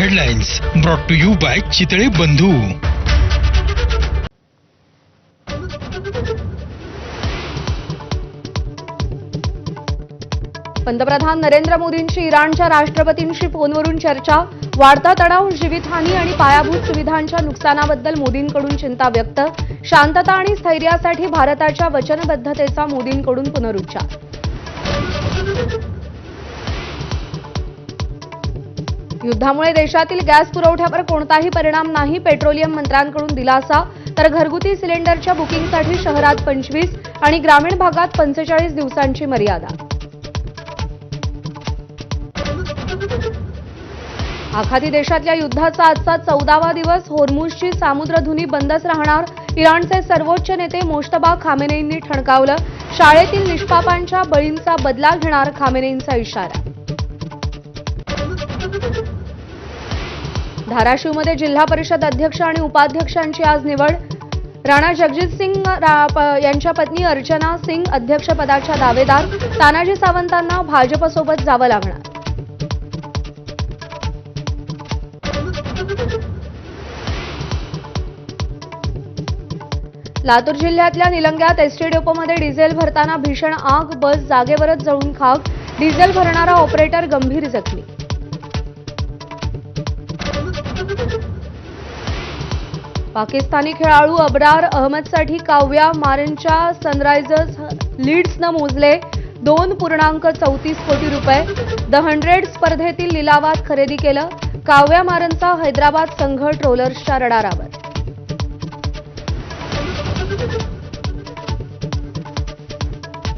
Headlines brought to you by Chitale Bandhu. पंतप्रधान नरेंद्र मोदींची इराणच्या राष्ट्रपतींशी फोनवरून चर्चा. वाढता तणाव, जीवितहानी आणि पायाभूत सुविधांच्या नुकसानाबद्दल मोदींकडून चिंता व्यक्त. शांतता आणि स्थैर्यासाठी भारताच्या वचनबद्धतेचा मोदींकडून पुनरुच्चार. युद्धामुळे देशातील गॅस पुरवठ्यावर कोणताही परिणाम नाही, पेट्रोलियम मंत्र्यांकडून दिलासा. तर घरगुती सिलेंडरच्या बुकिंगसाठी शहरात 25 आणि ग्रामीण भागात 45 दिवसांची मर्यादा. आखाती देशातल्या युद्धाचा आजचा 14वा दिवस. होर्मुझची सामुद्रधुनी बंदच राहणार. इराणचे सर्वोच्च नेते मोज्तबा खामेनेईंनी ठणकावलं. शाळेतील निष्पापांच्या बळींचा बदला घेणार, खामेनेईंचा इशारा. धाराशिवमध्ये जिल्हा परिषद अध्यक्ष आणि उपाध्यक्षांची आज निवड. राणा जगजित सिंग यांच्या पत्नी अर्चना सिंग अध्यक्षपदाच्या दावेदार. तानाजी सावंतांना भाजपसोबत जावं लागणार. लातूर जिल्ह्यातल्या निलंग्यात एसटी डेपोमध्ये डिझेल भरताना भीषण आग. बस जागेवरच जळून खाक. डिझेल भरणारा ऑपरेटर गंभीर जखमी. पाकिस्तानी खेळाडू अब्रार अहमदसाठी काव्या मारनच्या सनरायझर्स लीड्सनं मोजले 2.34 कोटी रुपये. द 100 स्पर्धेतील लिलावात खरेदी केलं. काव्या मारनचा हैदराबाद संघ ट्रोलर्सच्या रडारावर.